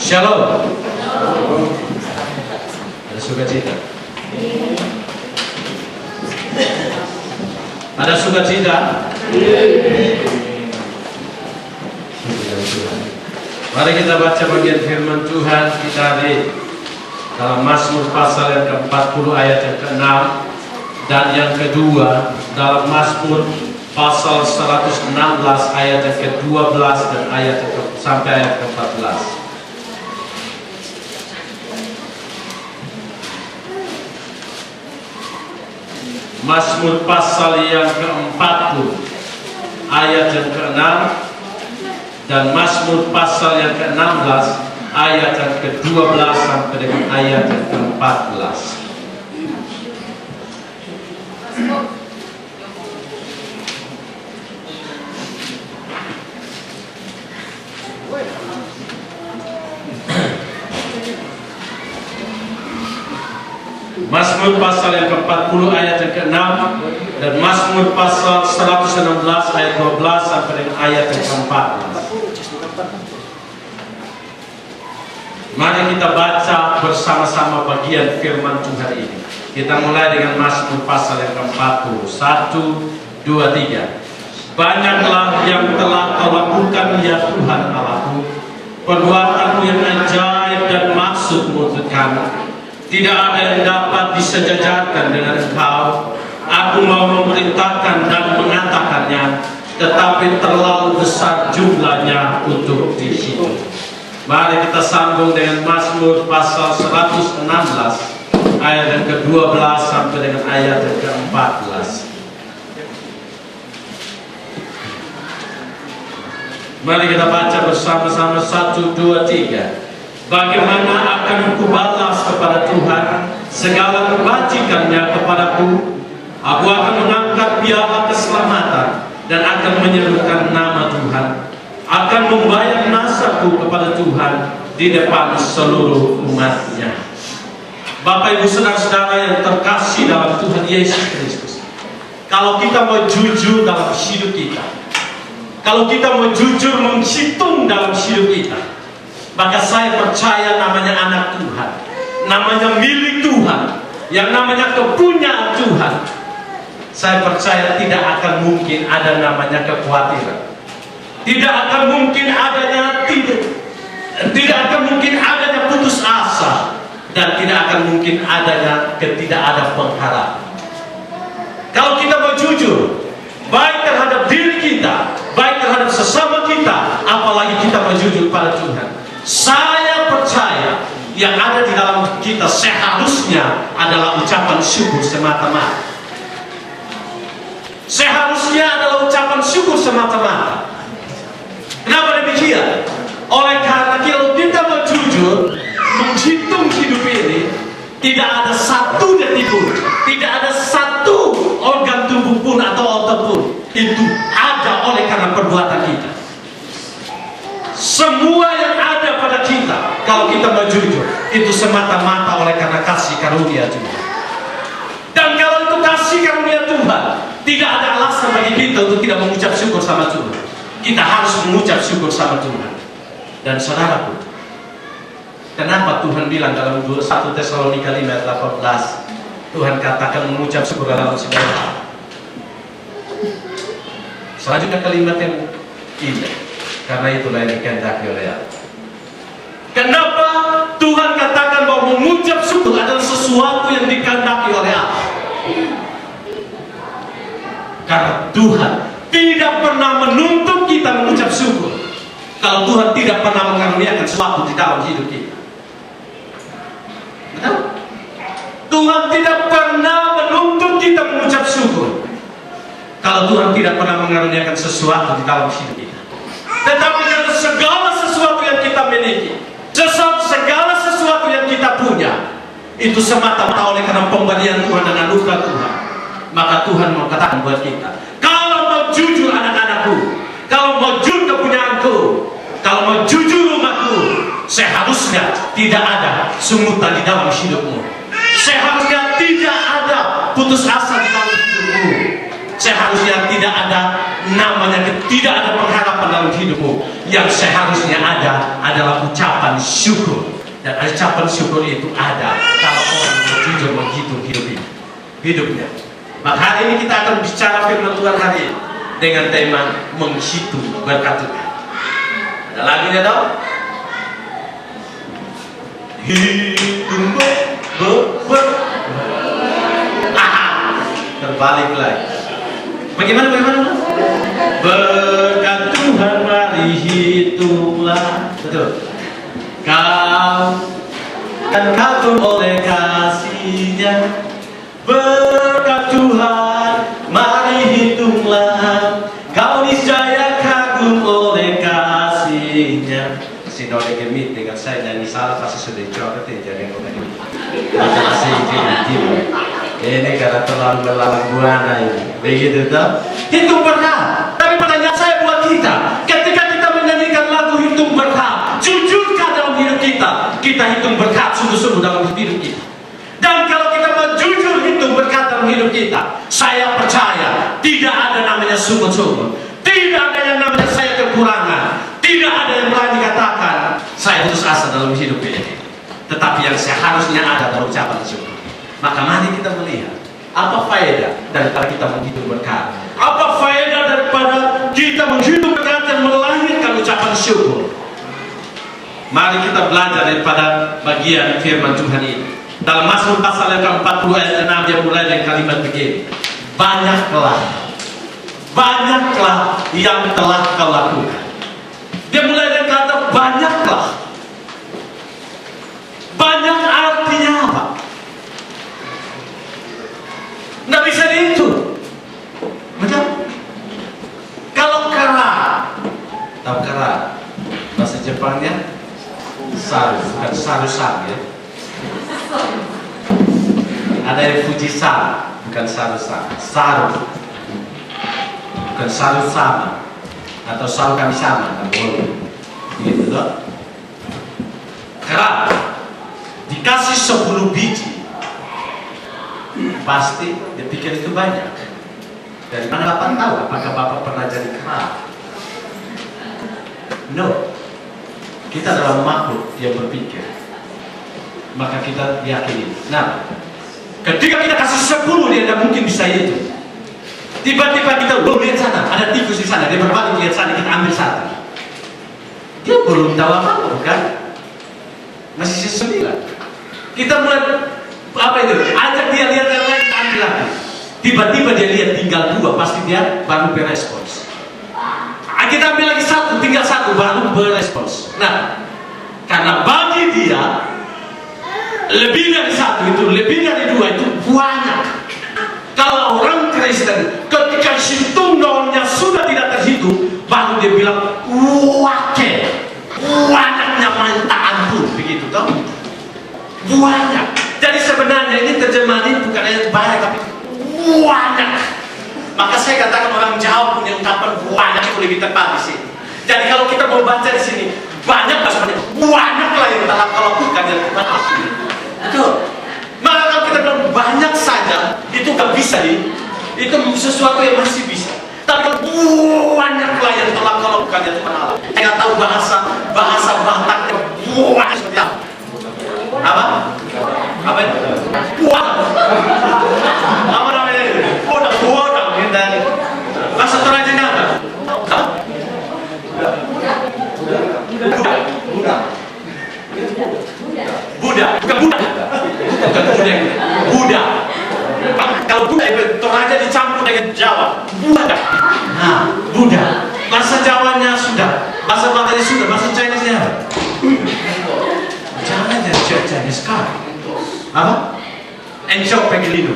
Shalom. Ada sukacita. Ada sukacita. Mari kita baca bagian firman Tuhan kita di dalam Mazmur pasal yang ke-40 ayat yang ke-6 dan yang kedua dalam Mazmur pasal 116 ayat yang ke-12 dan ayat sampai ayat ke-14. Mazmur pasal yang ke-40 ayat yang ke-6 dan Mazmur pasal yang ke-16 ayat yang ke-12 sampai dengan ayat yang ke-14. Mazmur pasal yang ke-40 ayat yang ke-6 dan Mazmur pasal 116 ayat 12 sampai dengan ayat yang ke-14. Mari kita baca bersama-sama bagian firman Tuhan ini. Kita mulai dengan Mazmur pasal yang ke-40. 1, 2, 3. Banyaklah yang telah Kau lakukan ya Tuhan Allahku, perbuatanmu yang ajaib dan maksud-Mu untuk kami. Tidak ada yang dapat disejajarkan dengan Engkau. Aku mau memerintahkan dan mengatakannya, tetapi terlalu besar jumlahnya untuk dihitung. Mari kita sambung dengan Mazmur pasal 116 ayat yang ke-12 sampai dengan ayat yang ke-14. Mari kita baca bersama-sama 1, 2, 3. Bagaimana akan kubalas kepada Tuhan segala kebajikannya kepadaku? Aku akan mengangkat piala keselamatan dan akan menyerukan nama Tuhan. Akan membayar nasaku kepada Tuhan di depan seluruh umatnya. Bapak Ibu saudara-saudara yang terkasih dalam Tuhan Yesus Kristus, kalau kita mau jujur dalam hidup kita, kalau kita mau jujur menghitung dalam hidup kita, maka saya percaya namanya anak Tuhan, namanya milik Tuhan, yang namanya kepunyaan Tuhan, saya percaya tidak akan mungkin ada namanya kekhawatiran. Tidak akan mungkin adanya tidak akan mungkin adanya putus asa, dan tidak akan mungkin adanya tidak ada pengharapan. Kalau kita mau jujur, baik terhadap diri kita, baik terhadap sesama kita, apalagi kita mau jujur pada Tuhan, saya percaya yang ada di dalam kita seharusnya adalah ucapan syukur semata-mata. Seharusnya adalah ucapan syukur semata-mata. Kenapa demikian? Oleh karena kalau kita mau jujur menghitung hidup ini, tidak ada satu detik pun, tidak ada satu organ tubuh pun atau otot pun itu ada oleh karena perbuatan kita. Semua yang ada pada kita, kalau kita mau jujur, itu semata-mata oleh karena kasih karunia Tuhan. Dan kalau itu kasih karunia Tuhan, tidak ada alasan bagi kita untuk tidak mengucap syukur sama Tuhan. Kita harus mengucap syukur sama Tuhan. Dan saudaraku, kenapa Tuhan bilang dalam 1 Tesalonika 5 ayat 18, Tuhan katakan mengucap syukur dalam segala hal. Selanjutnya kalimat yang indah, karena itulah yang dikehendaki oleh Allah. Kenapa Tuhan katakan bahwa mengucap syukur adalah sesuatu yang dikehendaki oleh Allah? Karena Tuhan tidak pernah menuntut kita mengucap syukur kalau Tuhan tidak pernah mengaruniakan sesuatu di dalam hidup kita. Betul? Tuhan tidak pernah menuntut kita mengucap syukur kalau Tuhan tidak pernah mengaruniakan sesuatu di dalam hidup kita. Tetapi karena segala sesuatu yang kita miliki, segala sesuatu yang kita punya, itu semata-mata oleh karena pemberian Tuhan dan anugerah Tuhan, maka Tuhan mau katakan buat kita, kalau mau jujur anak-anakku, kalau mau jujur kepunyaanku, kalau mau jujur rumahku, seharusnya tidak ada sungutan di dalam hidupmu. Seharusnya tidak ada putus asa di dalam hidupmu. Seharusnya tidak ada namanya, tidak ada pengharapan dalam hidupmu. Yang seharusnya ada adalah ucapan syukur. Dan ucapan syukur itu ada kalau orang jujur menghitung hidupnya. Maka hari ini kita akan bicara firman Tuhan hari ini dengan tema menghitung berkat Tuhan. Ada lagunya dong? Hitung terbalik lagi. Bagaimana? Berkat Tuhan mari hitunglah. Betul. Kau dan kagum oleh kasih-Nya. Berkat Tuhan mari hitunglah. Kau niscaya kagum oleh kasih-Nya. Sinode gemit dengan saya nyanyi salah pasti sudah dicoret ya, jadi ngomong ini karena terlalu melawan buana ini. Begitu toh? Hitung berkat. Tapi pertanyaan saya buat kita, ketika kita menyanyikan lagu hitung berkat, jujurkah dalam hidup kita? Kita hitung berkat sungguh-sungguh dalam hidup kita. Dan kalau kita mau jujur hitung berkat dalam hidup kita, saya percaya tidak ada namanya sungguh-sungguh. Tidak ada yang namanya saya kekurangan. Tidak ada yang berani katakan saya putus asa dalam hidup ini. Tetapi yang seharusnya ada dalam ucapan syukur. Maka mari kita melihat apa faedah daripada kita menghitung berkat. Apa faedah daripada kita menghitung berkat dan melahirkan ucapan syukur. Mari kita belajar daripada bagian firman Tuhan ini. Dalam Mazmur pasal yang ke-40 ayat 6 dia mulai dengan kalimat begini. Banyaklah yang telah kau lakukan. Dia mulai dengan kata banyaklah. Banyak artinya apa? Nggak bisa dihitung. Betul? Kalau kera, tahu kera? Bahasa Jepangnya saru, bukan saru-saru ya. Ada yang Fujisan, bukan saru-saru. Saru, bukan saru-sama atau saru kami sama, kan boleh. Begitu toh? Kera dikasih 10 biji. Pasti dia pikir itu banyak. Dari mana Bapak tahu? Apakah Bapak pernah jadi kera? No. Kita adalah makhluk yang berpikir. Maka kita yakini. Nah, ketika kita kasih 10 dia tidak mungkin bisa itu. Tiba-tiba kita lihat sana, ada tikus di sana. Dia berbalik lihat sana, kita ambil satu. Dia belum tahu apa-apa, bukan? Masih 9. Kita mulai apa itu? Ajak dia lihat yang lain, ambil lagi. Tiba-tiba dia lihat tinggal 2, pasti dia baru berespons. Kita ambil lagi 1, tinggal 1, baru berespons. Nah, karena bagi dia lebih dari 1 itu, lebih dari 2 itu banyak. Kalau orang Kristen ketika hitung nolnya sudah tidak terhitung, baru dia bilang wakil, banyaknya minta ampun, begitu toh? Banyak. Jadi sebenarnya ini terjemahan ini bukan hanya banyak tapi banyak. Maka saya katakan orang Jawa punya ungkapan banyak itu lebih tepat di sini. Jadi kalau kita mau baca di sini banyak maksudnya banyaklah yang telah kau lakukan dan Tuhan aku. Betul. Maka kalau kita bilang banyak saja itu nggak bisa itu sesuatu yang masih bisa. Tapi kalau banyaklah yang telah kau lakukan dan Tuhan Allah. Saya nggak tahu bahasa Bataknya banyak seperti apa. Apa itu? Apa namanya itu? Bodang gitu. Bahasa Toraja apa? Buddha. Bukan Buddha. Kalau Buddha itu Toraja dicampur dengan Jawa. Buddha. Nah, Buddha. Bahasa Jawanya sudah, bahasa Bataknya sudah, bahasa Chinese-nya apa? Jangan jadi Chinese sekarang. Apa? Encok Pegelino.